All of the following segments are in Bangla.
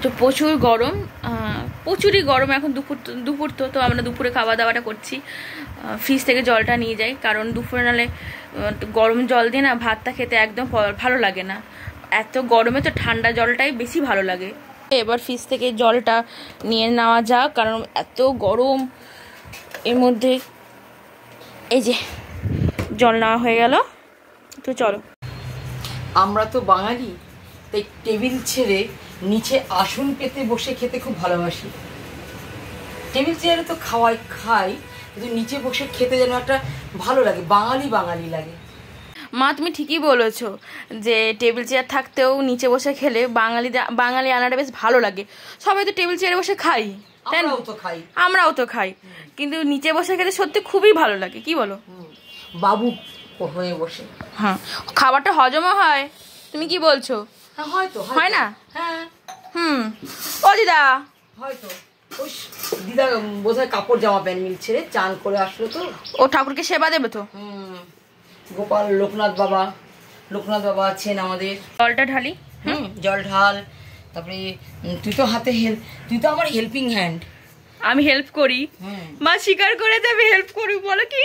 তো প্রচুর গরম, প্রচুরই গরম এখন। দুপুর তো আমরা দুপুরে খাওয়া দাওয়াটা করছি। ফ্রিজ থেকে জলটা নিয়ে যাই, কারণ দুপুরে নালে গরম জল দিয়ে না ভাতটা খেতে একদম ভালো লাগে না। এত গরমে তো ঠান্ডা জলটাই বেশি ভালো লাগে। এবার ফ্রিজ থেকে জলটা নিয়ে নেওয়া যাক, কারণ এত গরম। এর মধ্যে এই যে জল নেওয়া হয়ে গেল। তো চলো, আমরা তো বাঙালি, তাই টেবিল ছেড়ে নিচে আসন পেতে বসে খেতে খুব ভালোবাসি। টেবিল চেয়ারে তো খাই, কিন্তু নিচে বসে খেতে যেন একটা ভালো লাগে, বাঙালি লাগে। মা তুমি ঠিকই বলেছো যে টেবিল চেয়ার থাকতেও নিচে বসে খেলে বাঙালি আনাটা বেশ ভালো লাগে। সবাই তো টেবিল চেয়ারে বসে খাই, আমরাও তো খাই, কিন্তু নিচে বসে খেতে সত্যি খুবই ভালো লাগে। কি বলো? বাবু হয়ে বসে, হ্যাঁ, খাবারটা হজমও হয়। তুমি কি বলছো? হয়তো হয় না? হ্যাঁ। ও দিদা, হয়তো দিদা বোধহয় কাপড় জামা প্যান্ট মিল ছেড়ে চান করে আসলো, তো ও ঠাকুরকে সেবা দেবে তো। গোপাল লোকনাথ বাবা আছেন আমাদের। জলটা ঢালি। জল ঢাল। তারপরে তুই তো আমার হেল্পিং হ্যান্ড। আমি হেল্প করি, মা স্বীকার করে যাবে হেল্প করি। বলো কি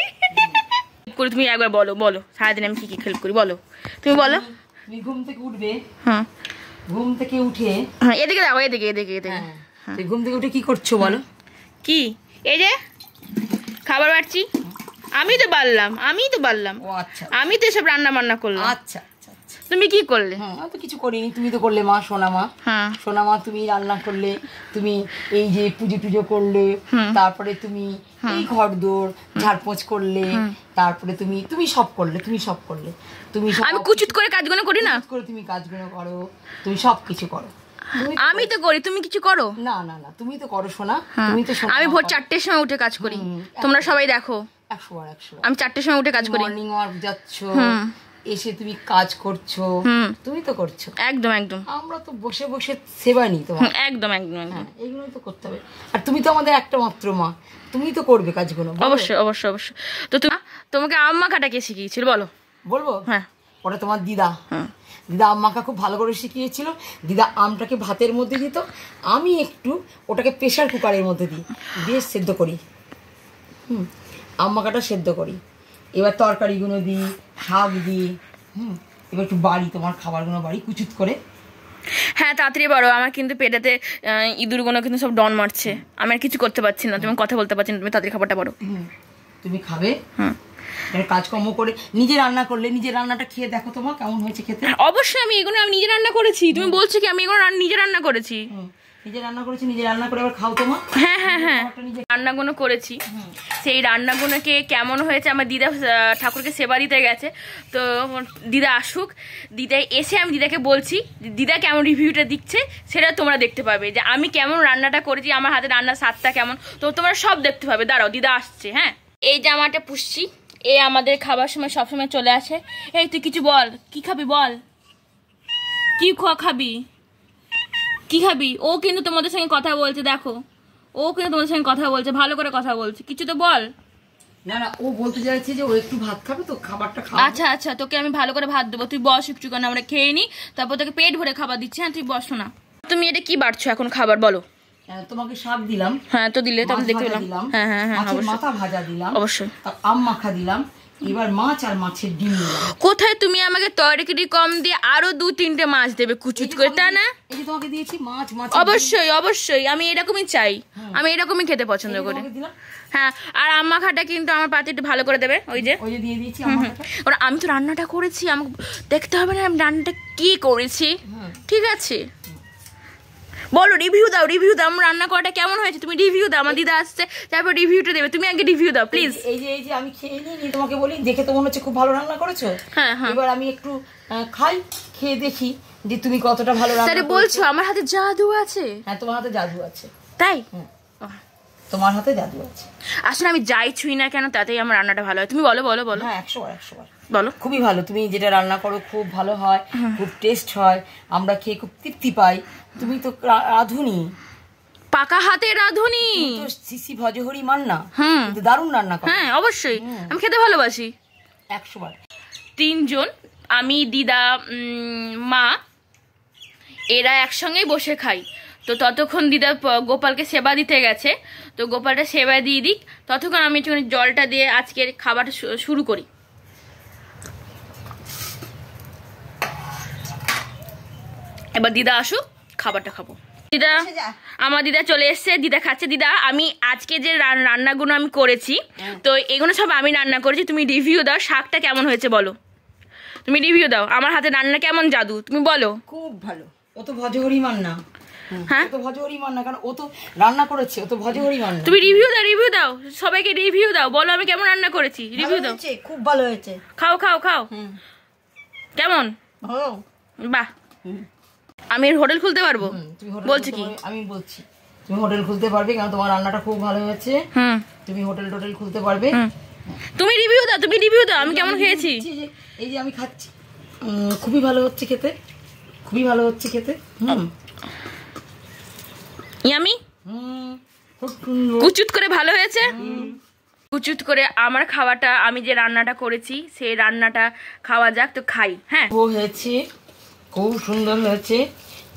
করি তুমি একবার বলো সারাদিন আমি কি হেল্প করি বলো, তুমি বলো। তুমি ঘুম থেকে উঠবে, ঘুম থেকে উঠে এদিকে দাও, এদিকে তুই ঘুম থেকে উঠে কি করছো বলো? কি এই যে খাবার বাড়ছি। আমি তো বাড়লাম। ও আচ্ছা, আমি তো এসব রান্না বান্না করলাম। আচ্ছা। তুমি কি করলে? তো কিছু করিনি, তুমি তো করলে মা, সোনা মা তুমি রান্না করলে, তুমি এই যে পুজো করলে, তারপরে তুমি এই ঘর দোর ঝাড়পোছ করলে, তারপরে তুমি সব করলে। আমি কুচুত করে কাজগুলো করি না? তুমি কাজগুলো করো, তুমি সবকিছু করো। আমি তো করি, তুমি কিছু করো না? তুমি তো করো সোনা, তুমি তো। আমি ভোর 4টের সময় উঠে কাজ করি, তোমরা সবাই দেখো। 100 বার আমি 4টের সময় উঠে কাজ করি। মর্নিং ওয়াক যাচ্ছ, এসে তুমি কাজ করছো, তুমি তো করছো। একদম আমরা তো বসে বসে সেবা নিই তোমার। একদম এইগুলো তো করতে হবে। আর তুমি তো আমাদের একটা মাত্র মা, তুমি তো করবে কাজগুলো। অবশ্যই। তো তোমাকে আম্মা কাটা কে শিখিয়েছিল বলবো? হ্যাঁ, ওটা তোমার দিদা আম্মাকে খুব ভালো করে শিখিয়েছিল। দিদা আমটাকে ভাতের মধ্যে দিত, আমি একটু ওটাকে প্রেশার কুকারের মধ্যে দিয়ে সেদ্ধ করি। আম্মা কাটা সেদ্ধ করি, এবার তরকারিগুলো দিই, শাক দিই। এবার একটু বাড়ি, তোমার খাবারগুলো বাড়ি কুচুত করে। হ্যাঁ, তাড়াতাড়ি বাড়ো, আমার কিন্তু পেটেতে ইঁদুরগুলো কিন্তু সব ডন মারছে। আমি আর কিছু করতে পারছি না, তুমি কথা বলতে পারছি না। তুমি তাড়াতাড়ি খাবারটা বাড়ো। তুমি খাবে, কাজকর্ম করে নিজে রান্না করলে নিজের রান্নাটা খেয়ে দেখো তোমার কেমন হয়েছে খেতে। অবশ্যই আমি নিজে রান্না করেছি। তুমি বলছো কি আমি এগুলো নিজে রান্না করেছি? নিজে রান্না করে আবার খাও তোমার। হ্যাঁ, রান্নাগুলো করেছি। সেই রান্নাগুলোকে কেমন হয়েছে, আমার দিদা ঠাকুরকে সেবা দিতে গেছে, তো দিদা আসুক, দিদা এসে আমি দিদাকে বলছি দিদা কেমন রিভিউটা দিচ্ছে সেটা তোমরা দেখতে পাবে, যে আমি কেমন রান্নাটা করেছি, আমার হাতে রান্নার স্বাদটা কেমন, তো তোমরা সব দেখতে পাবে। দাঁড়াও, দিদা আসছে। হ্যাঁ, এই জামাটা পুষছি, এ আমাদের খাবার সময় সবসময় চলে আসে। এই তুই কিছু বল, কি খাবি বল, কি খাবি? ও কিন্তু তোমাদের সঙ্গে কথা বলছে, দেখো, ও কিন্তু তোমাদের সঙ্গে কথা বলছে, ভালো করে কথা বলছে। কিছু তো বল। না, ও বলতে চাইছে যে ও একটু ভাত খাবে, তো খাবারটা খাও। আচ্ছা, তোকে আমি ভালো করে ভাত দেবো, তুই বস একটু, কারণ আমরা খেয়ে নি, তারপর তোকে পেট ভরে খাবার দিচ্ছি। হ্যাঁ, তুই বস না। তুমি এটা কি বাড়ছো এখন খাবার বলো? তোমাকে শাক দিলাম। হ্যাঁ, তো দিলে তো আমি দেখতে পেলাম। হ্যাঁ, মাথা ভাজা দিলাম, অবশ্যই। আম মাখা দিলাম, এবার মাছ আর মাছের ডিম দিলাম। কোথায় তুমি আমাকে তরকারি কম দিয়ে আরো 2-3টে মাছ দেবে কুচুচ করে, তা না? এই যে তোমাকে দিয়েছি মাছ। অবশ্যই আমি এরকমই চাই, আমি এরকমই খেতে পছন্দ করি। হ্যাঁ, আর আম্মা খাটা কিন্তু আমার পাতে একটু ভালো করে দেবে। ওই যে দিয়ে দিয়েছি। আমি তো রান্নাটা করেছি, আমাকে দেখতে হবে না আমি রান্নাটা কি করেছি। ঠিক আছে, বলো, রিভিউ দাও। আমার রান্না করাটা কেমন হয়েছে তুমি রিভিউ দাও। আমার দিদা আসছে, তারপর রিভিউটা দেবে। তুমি আগে রিভিউ দাও প্লিজ। এই যে আমি খেয়ে নিই, তোমাকে বলি দেখে তো মনে হচ্ছে খুব ভালো রান্না করেছো। হ্যাঁ, এবার আমি একটু খাই, খেয়ে দেখি যে তুমি কতটা ভালো রান্না করেছো। বলছো আমার হাতে জাদু আছে? হ্যাঁ, তোমার হাতে জাদু আছে। তাই? তোমার হাতে জাদু আছে। আসলে আমি যাই ছুঁই না কেন তাতেই আমার রান্নাটা ভালো হয়। তুমি বলো। হ্যাঁ, 100 বার বলো। খুবই ভালো, তুমি যেটা রান্না করো খুব ভালো হয়, খুব টেস্ট হয়, আমরা খেয়ে খুব তৃপ্তি পাই। তুমি তো রাঁধুনি, পাকা হাতে রাঁধুনি, তো সিসি ভজহরি মান্না, কিন্তু দারুণ রান্না করো। হ্যাঁ, অবশ্যই, আমি খেতে ভালোবাসি। 100 বার। 3 জন, আমি, দিদা, মা, এরা একসঙ্গেই বসে খাই। তো ততক্ষণ দিদা গোপালকে সেবা দিতে গেছে, তো গোপালটা সেবা দিয়ে দিক, ততক্ষণ আমি একটুখানি জলটা দিয়ে আজকের খাবারটা শুরু করি। এবার দিদা আসুক, খাবারটা খাবো। দিদা, আমার দিদা চলে এসছে, দিদা খাচ্ছে। দিদা, আমি আজকে যে রান্নাগুলো আমি করেছি, তো এগুলো সব আমি রান্না করেছি, তুমি রিভিউ দাও, শাকটা কেমন হয়েছে বলো, তুমি রিভিউ দাও, আমার হাতে রান্না কেমন জাদু, তুমি বলো। খুব ভালো। ও তো ভজহরি মান না। হ্যাঁ, ও তো ভজহরি মান না, কারণ ও তো রান্না করেছে, ও তো ভজহরি মান না। তুমি রিভিউ দাও, রিভিউ দাও, সবাইকে রিভিউ দাও, বলো আমি কেমন রান্না করেছি, রিভিউ দাও। খুব ভালো হয়েছে। খাও খাও খাও। কেমন? বাহ, আমি হোটেল খুলতে পারবো? বলছি কি, আমি বলছি তুমি হোটেল খুলতে পারবে, কারণ তোমার রান্নাটা খুব ভালো হয়েছে। তুমি হোটেল খুলতে পারবে। তুমি রিভিউ দাও, তুমি রিভিউ দাও, আমি কেমন খেয়েছি। এই যে আমি খাচ্ছি, খুবই ভালো হচ্ছে খেতে, খুবই ভালো হচ্ছে খেতে। ইয়ামি, কুচুত করে ভালো হয়েছে। কুচুত করে আমার খাওয়াটা, আমি যে রান্নাটা করেছি সেই রান্নাটা খাওয়া যাক, তো খাই। হ্যাঁ, ও হয়েছে, খুব সুন্দর হয়েছে।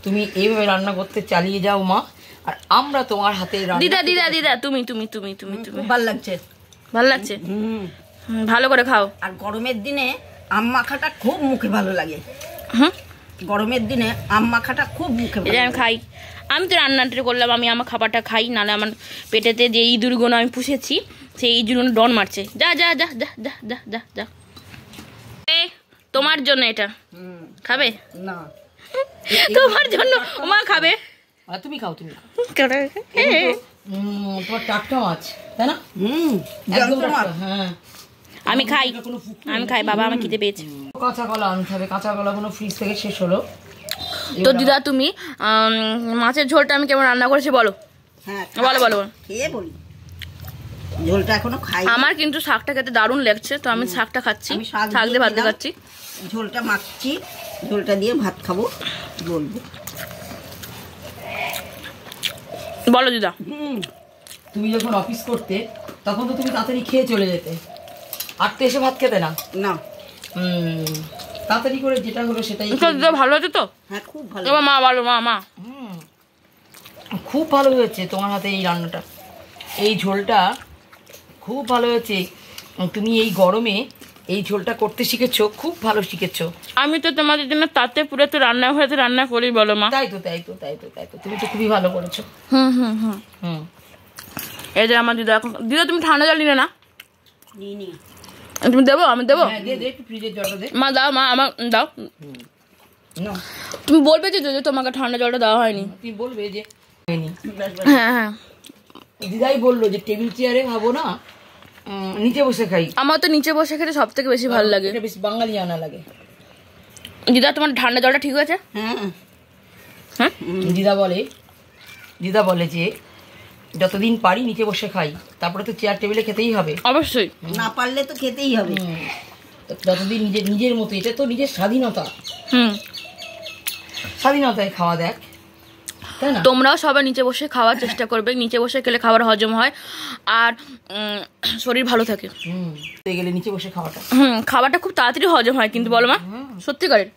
তুমি এইভাবে রান্না করতে চালিয়ে যাও মা, আর আমরা তোমার হাতে দিদা দিদা দিদা তুমি তুমি তুমি তুমি তুমি ভালো লাগছে, ভালো লাগছে, ভালো করে খাও। আর গরমের দিনে আম মাখাটা খুব মুখে ভালো লাগে। গরমের দিনে আম মাখাটা খুব মুখে ভালো লাগে। আমি খাই, আমি তো রান্নাটা করলাম, আমি আমার খাবারটা খাই, নাহলে আমার পেটেতে যে ইঁদুরগুলো আমি পুষেছি সেই ইঁদুরগুলো ডন মারছে। যা যা যা যা যা যা যা যা। তোমার জন্য এটা খাবে না, তোমার জন্য মা খাবে, তুমি খাও, তুমি তোমার টাটকা মাছ, তাই না? হ্যাঁ, আমি খাই, আমি খাই, বাবা আমার খিদে পেয়েছে। কাঁচা কলা আনতে হবে, কাঁচা কলাগুলো ফ্রিজ থেকে শেষ হলো। তো দিদা, তুমি মাছের ঝোলটা আমি কেমন রান্না করেছি বলো। হ্যাঁ বলো বলো খেয়ে বলি। ঝোলটা এখনো খাই। আমার কিন্তু শাকটা খেতে দারুণ লাগছে, তো আমি শাকটা খাচ্ছি, শাক দিয়ে ভাত দিয়ে খাচ্ছি। ঝোলটা মাখছি, ঝোলটা দিয়ে ভাত খাবো বলবো। বলো দিদা। তুমি যখন অফিস করতে তখন তো তুমি তাড়াতাড়ি খেয়ে চলে যেতে, আর তো এসে ভাত খেতে না। না, তাড়াতাড়ি করে যেটা হলো সেটাই। ভালো হয়েছে তো? হ্যাঁ, খুব ভালো। এবার মা বলো, মা মা খুব ভালো হয়েছে তোমার হাতে এই রান্নাটা, এই ঝোলটা খুব ভালো হয়েছে। তুমি এই গরমে এই ঝোলটা করতে শিখেছো, খুব ভালো শিখেছো। আমি তো তোমাদের জন্য তাতে পুরো তো রান্না হয়েছে, রান্না করি বলো মা। তাই তো তাই তো তাই তো তাই তো, তুমি তো খুবই ভালো করেছো। এই যে আমার দিদা, এখন দিদা তুমি ঠান্ডা জল নিলে না? নিই, তুমি দেবো? আমি দেবো? ফ্রিজের জলটা দে মা, দাও মা, আমার দাও। তুমি বলবে যে যদি তোমাকে ঠান্ডা জলটা দেওয়া হয়নি, তুমি বলবে যে হ্যাঁ হ্যাঁ। দিদাই বললো যে টেবিল চেয়ারে খাবো না, নিচে বসে খাই। আমার তো নিচে বসে খেতে সব থেকে বেশি ভালো লাগে, বেশি বাঙালি আনা লাগে। দিদা, তোমার ঠান্ডা জলটা ঠিক আছে? হ্যাঁ, দিদা বলে যে যতদিন পারি নিচে বসে খাই, তারপরে তো চেয়ার টেবিলে খেতেই হবে। অবশ্যই, না পারলে তো খেতেই হবে। যতদিন নিজের মতো, এটা তো নিজের স্বাধীনতা। স্বাধীনতায় খাওয়া দেখ, তাই না? তোমরাও সবাই নিচে বসে খাওয়ার চেষ্টা করবে, নিচে বসে খেলে খাবার হজম হয় আর শরীর ভালো থাকে। গেলে নিচে বসে খাওয়াটা, খাবারটা খুব তাড়াতাড়ি হজম হয় কিন্তু, বলো মা? সত্যিকারের।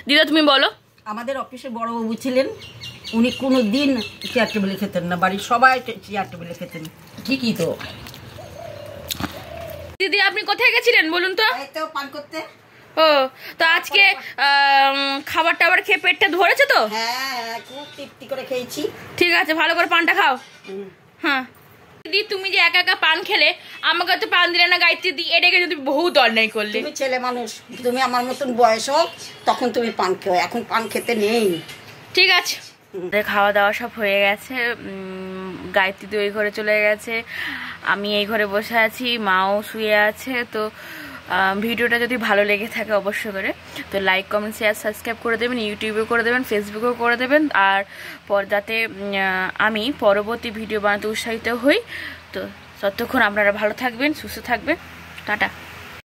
দিদা তুমি বলো। আমাদের অফিসে বড়বাবু ছিলেন, উনি কোনো দিন চেয়ার টেবিলে খেতেন না, বাড়ির সবাই চেয়ার টেবিলে খেতেন। কি তো দিদি, আপনি কোথায় গেছিলেন বলুন তো? পান করতে। ও, তো আজকে খাবার টাবার খেয়ে পেটটা ধরেছে তো? হ্যাঁ, খুব তৃপ্তি করে খেয়েছি। ঠিক আছে, ভালো করে পানটা খাও। হ্যাঁ দিদি, তুমি যে একা একা পান খেলে, আমাকে তো পান দিলে না গায়ত্রী দি, এটাকে যদি বহুত অন্যায় করলে। তুমি ছেলে মানুষ, তুমি আমার মতন বয়স হোক তখন তুমি পান খেও, এখন পান খেতে নেই। ঠিক আছে, খাওয়া দাওয়া সব হয়ে গেছে, গায়ত্রী তো ওই ঘরে চলে গেছে, আমি এই ঘরে বসে আছি, মাও শুয়ে আছে। তো ভিডিওটা যদি ভালো লেগে থাকে অবশ্যই করে তো লাইক, কমেন্ট, শেয়ার, সাবস্ক্রাইব করে দেবেন, ইউটিউবেও করে দেবেন, ফেসবুকেও করে দেবেন, আর যাতে আমি পরবর্তী ভিডিও বানাতে উৎসাহিত হই। তো ততক্ষণ আপনারা ভালো থাকবেন, সুস্থ থাকবেন, টাটা।